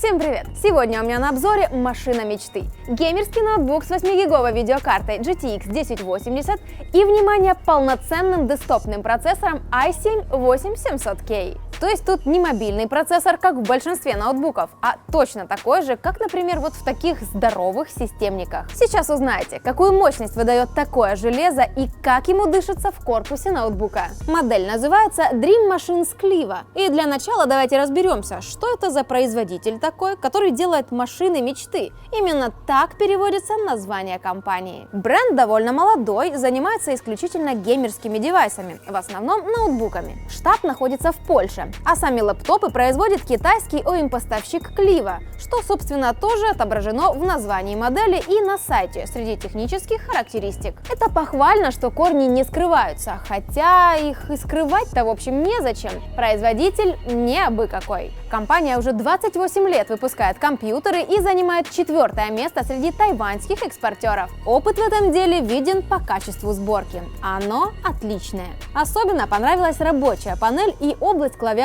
Всем привет! Сегодня у меня на обзоре машина мечты. Геймерский ноутбук с 8-гиговой видеокартой GTX 1080 и, внимание, полноценным десктопным процессором i7-8700K. То есть тут не мобильный процессор, как в большинстве ноутбуков, а точно такой же, как, например, вот в таких здоровых системниках. Сейчас узнаете, какую мощность выдает такое железо и как ему дышится в корпусе ноутбука. Модель называется Dream Machines Cliva. И для начала давайте разберемся, что это за производитель такой, который делает машины мечты. Именно так переводится название компании. Бренд довольно молодой, занимается исключительно геймерскими девайсами, в основном ноутбуками. Штаб находится в Польше. А сами лэптопы производит китайский OEM-поставщик Cliva, что, собственно, тоже отображено в названии модели и на сайте среди технических характеристик. Это похвально, что корни не скрываются, хотя их и скрывать-то, в общем, незачем. Производитель не абы какой. Компания уже 28 лет выпускает компьютеры и занимает 4-е место среди тайваньских экспортеров. Опыт в этом деле виден по качеству сборки. Оно отличное. Особенно понравилась рабочая панель и область клавиатуры.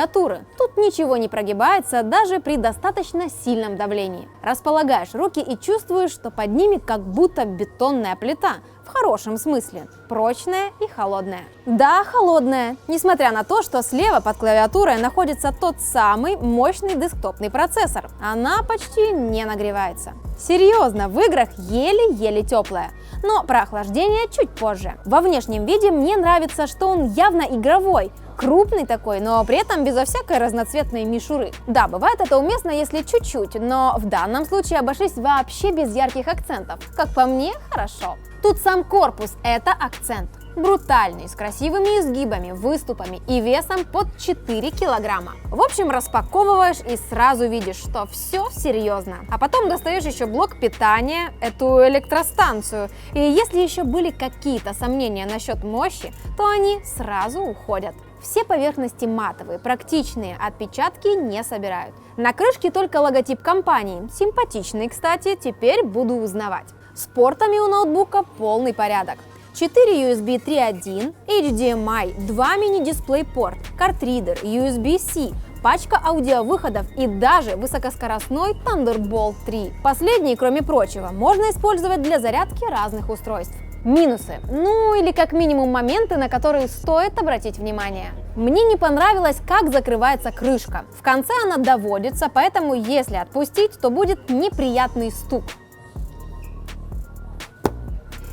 Тут ничего не прогибается даже при достаточно сильном давлении. Располагаешь руки и чувствуешь, что под ними как будто бетонная плита. В хорошем смысле. Прочная и холодная. Да, холодная. Несмотря на то, что слева под клавиатурой находится тот самый мощный десктопный процессор. Она почти не нагревается. Серьезно, в играх еле-еле теплая. Но про охлаждение чуть позже. Во внешнем виде мне нравится, что он явно игровой. Крупный такой, но при этом безо всякой разноцветной мишуры. Да, бывает это уместно, если чуть-чуть, но в данном случае обошлись вообще без ярких акцентов. Как по мне, хорошо. Тут сам корпус – это акцент. Брутальный, с красивыми изгибами, выступами и весом под 4 килограмма. В общем, распаковываешь и сразу видишь, что все серьезно. А потом достаешь еще блок питания, эту электростанцию. И если еще были какие-то сомнения насчет мощи, то они сразу уходят. Все поверхности матовые, практичные, отпечатки не собирают. На крышке только логотип компании. Симпатичный, кстати, теперь буду узнавать. С портами у ноутбука полный порядок. 4 USB 3.1, HDMI, 2 мини-дисплей-порт, картридер, USB-C, пачка аудиовыходов и даже высокоскоростной Thunderbolt 3. Последний, кроме прочего, можно использовать для зарядки разных устройств. Минусы. Ну или как минимум моменты, на которые стоит обратить внимание. Мне не понравилось, как закрывается крышка. В конце она доводится, поэтому если отпустить, то будет неприятный стук.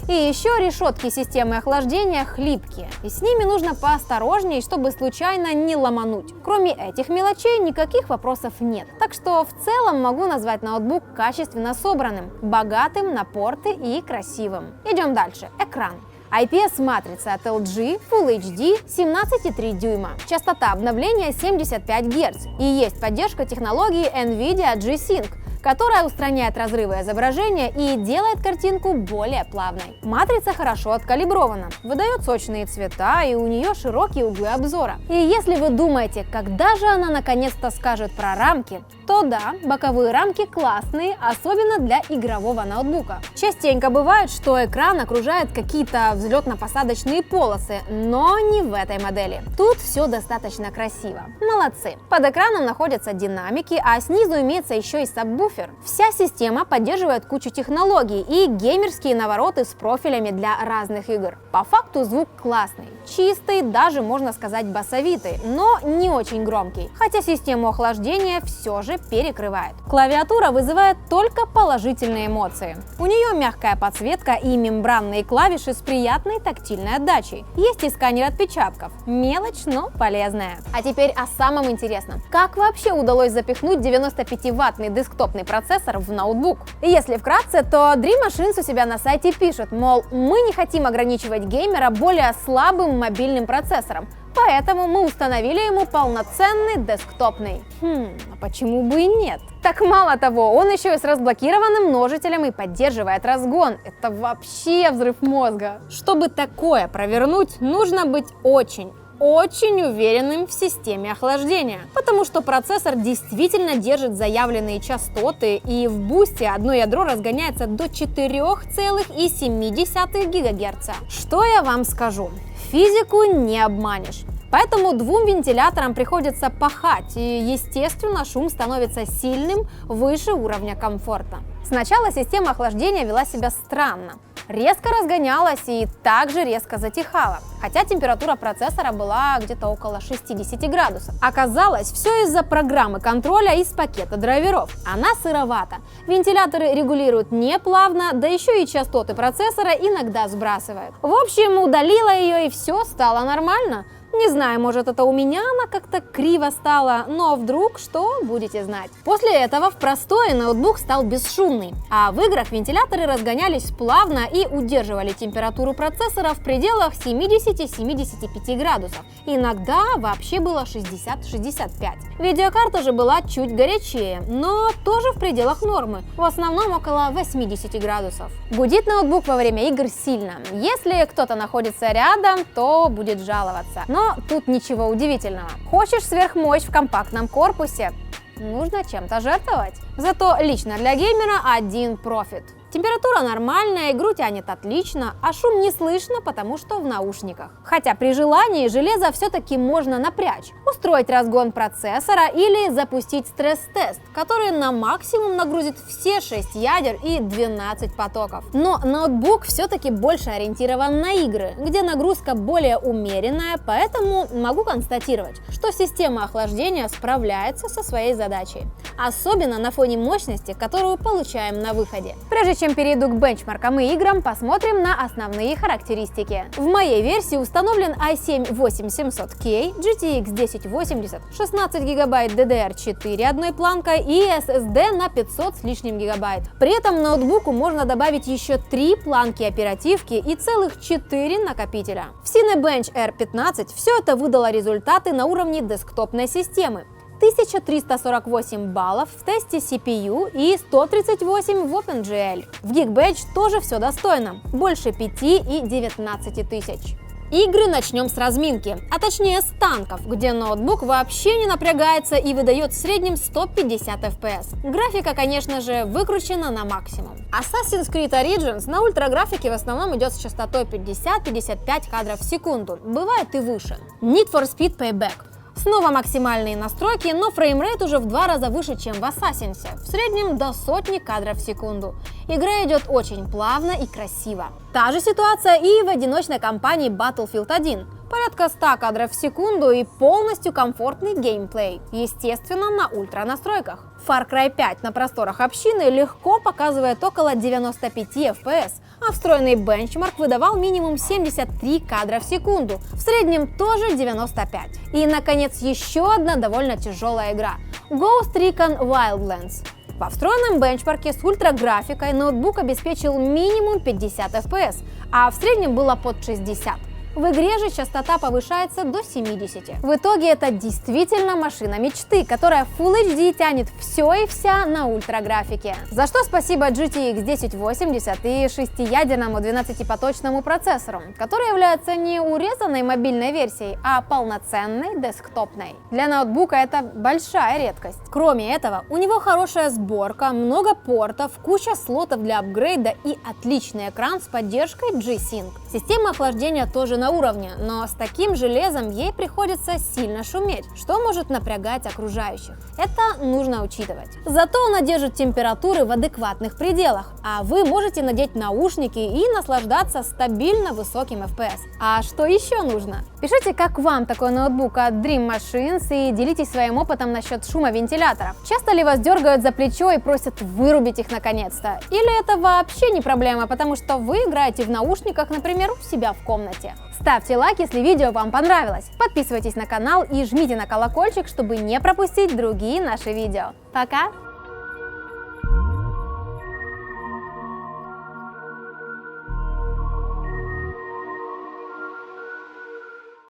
И еще решетки системы охлаждения хлипкие, и с ними нужно поосторожней, чтобы случайно не ломануть. Кроме этих мелочей никаких вопросов нет, так что в целом могу назвать ноутбук качественно собранным, богатым на порты и красивым. Идем дальше. Экран. IPS-матрица от LG, Full HD, 17,3 дюйма. Частота обновления 75 Гц. И есть поддержка технологии NVIDIA G-Sync, которая устраняет разрывы изображения и делает картинку более плавной. Матрица хорошо откалибрована, выдает сочные цвета и у нее широкие углы обзора. И если вы думаете, когда же она наконец-то скажет про рамки, то да, боковые рамки классные, особенно для игрового ноутбука. Частенько бывает, что экран окружает какие-то взлетно-посадочные полосы, но не в этой модели. Тут все достаточно красиво. Молодцы. Под экраном находятся динамики, а снизу имеется еще и сабвуфер. Вся система поддерживает кучу технологий и геймерские навороты с профилями для разных игр. По факту звук классный, чистый, даже можно сказать басовитый, но не очень громкий, хотя систему охлаждения все же перекрывает. Клавиатура вызывает только положительные эмоции. У нее мягкая подсветка и мембранные клавиши с приятной тактильной отдачей. Есть и сканер отпечатков. Мелочь, но полезная. А теперь о самом интересном. Как вообще удалось запихнуть 95-ваттный десктопный процессор в ноутбук? Если вкратце, то Dream Machines у себя на сайте пишет, мол, мы не хотим ограничивать геймера более слабым мобильным процессором, поэтому мы установили ему полноценный десктопный. А почему бы и нет? Так мало того, он еще и с разблокированным множителем и поддерживает разгон. Это вообще взрыв мозга. Чтобы такое провернуть, нужно быть очень уверенным в системе охлаждения, потому что процессор действительно держит заявленные частоты, и в бусте одно ядро разгоняется до 4,7 ГГц. Что я вам скажу? Физику не обманешь. Поэтому двум вентиляторам приходится пахать, и, естественно, шум становится сильным, выше уровня комфорта. Сначала система охлаждения вела себя странно. Резко разгонялась и также резко затихала, хотя температура процессора была где-то около 60 градусов. Оказалось, все из-за программы контроля из пакета драйверов. Она сыровата. Вентиляторы регулируют не плавно, да еще и частоты процессора иногда сбрасывают. В общем, удалила ее и все, стало нормально. Не знаю, может, это у меня она как-то криво стала, но вдруг что, будете знать. После этого в простое ноутбук стал бесшумный, а в играх вентиляторы разгонялись плавно и удерживали температуру процессора в пределах 70-75 градусов. Иногда вообще было 60-65. Видеокарта же была чуть горячее, но тоже в пределах нормы, в основном около 80 градусов. Гудит ноутбук во время игр сильно. Если кто-то находится рядом, то будет жаловаться. Но тут ничего удивительного. Хочешь сверхмощь в компактном корпусе? Нужно чем-то жертвовать. Зато лично для геймера один профит. Температура нормальная, игру тянет отлично, а шум не слышно, потому что в наушниках. Хотя при желании железо все-таки можно напрячь, устроить разгон процессора или запустить стресс-тест, который на максимум нагрузит все 6 ядер и 12 потоков. Но ноутбук все-таки больше ориентирован на игры, где нагрузка более умеренная, поэтому могу констатировать, что система охлаждения справляется со своей задачей. Особенно на фоне мощности, которую получаем на выходе. Прежде чем перейду к бенчмаркам и играм, посмотрим на основные характеристики. В моей версии установлен i7-8700K, GTX 1080, 16 ГБ DDR4 одной планкой и SSD на 500 с лишним гигабайт. При этом ноутбуку можно добавить еще 3 планки оперативки и целых 4 накопителя. В Cinebench R15 все это выдало результаты на уровне десктопной системы. 1348 баллов в тесте CPU и 138 в OpenGL. В Geekbench тоже все достойно, больше 5 и 19 тысяч. Игры начнем с разминки, а точнее с танков, где ноутбук вообще не напрягается и выдает в среднем 150 FPS. Графика, конечно же, выкручена на максимум. Assassin's Creed Origins на ультраграфике в основном идет с частотой 50-55 кадров в секунду, бывает и выше. Need for Speed Payback. Снова максимальные настройки, но фреймрейт уже в 2 раза выше, чем в Assassin's, в среднем до 100 кадров в секунду. Игра идет очень плавно и красиво. Та же ситуация и в одиночной кампании Battlefield 1. Порядка 100 кадров в секунду и полностью комфортный геймплей, естественно, на ультра настройках. Far Cry 5 на просторах общины легко показывает около 95 FPS, а встроенный бенчмарк выдавал минимум 73 кадра в секунду, в среднем тоже 95. И, наконец, еще одна довольно тяжелая игра – Ghost Recon Wildlands. Во встроенном бенчмарке с ультраграфикой ноутбук обеспечил минимум 50 FPS, а в среднем было под 60. В игре же частота повышается до 70. В итоге это действительно машина мечты, которая в Full HD тянет все и вся на ультраграфике. За что спасибо GTX 1080 и 6-ядерному 12-поточному процессору, который является не урезанной мобильной версией, а полноценной десктопной. Для ноутбука это большая редкость. Кроме этого, у него хорошая сборка, много портов, куча слотов для апгрейда и отличный экран с поддержкой G-Sync. Система охлаждения тоже на уровне, но с таким железом ей приходится сильно шуметь, что может напрягать окружающих. Это нужно учитывать. Зато она держит температуры в адекватных пределах, а вы можете надеть наушники и наслаждаться стабильно высоким FPS. А что еще нужно? Пишите, как вам такой ноутбук от Dream Machines и делитесь своим опытом насчет шума вентиляторов. Часто ли вас дергают за плечо и просят вырубить их наконец-то? Или это вообще не проблема, потому что вы играете в наушниках, например, у себя в комнате? Ставьте лайк, если видео вам понравилось. Подписывайтесь на канал и жмите на колокольчик, чтобы не пропустить другие наши видео. Пока!